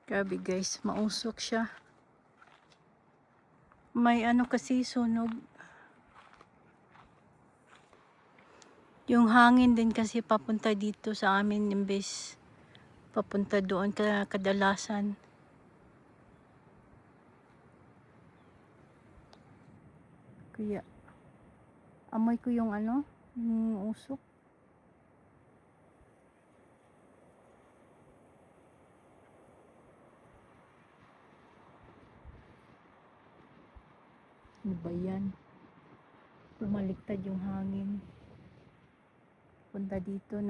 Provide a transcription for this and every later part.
Grabe guys, mausok siya. May ano kasi sunog. Yung hangin din kasi papunta dito sa amin imbes papunta doon kadalasan. Kaya amoy ko yung ano, yung usok. Ano ba yan? Bumaliktad yung hangin. Punta dito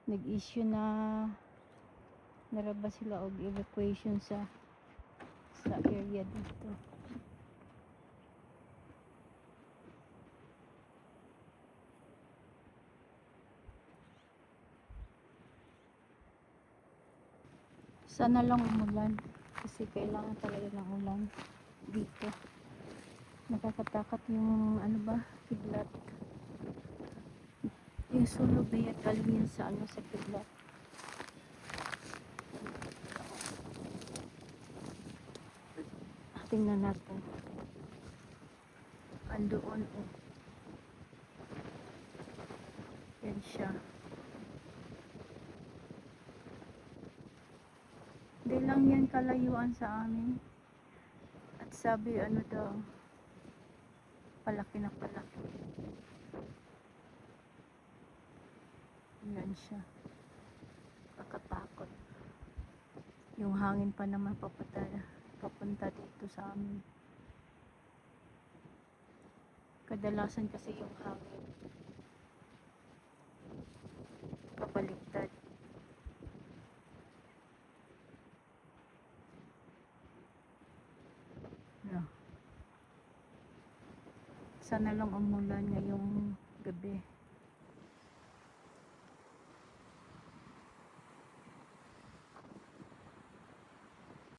nag-issue na naraba sila og evacuation sa area dito. Sana lang umulan kasi kailangan talaga ng ulan dito. Nakakatakot yung ano ba, kidlat. Yung sunog na yan galing yan sa ano, sa kidlat. Tingnan natin. Andoon oh. Yan siya. Hindi lang yan kalayuan sa amin. At sabi ano daw, palaki na palaki. Yan siya. Kakatakot. Yung hangin pa naman papunta dito sa amin. Kadalasan kasi yung hangin papaliktad. No. Sana lang umulan ngayong gabi.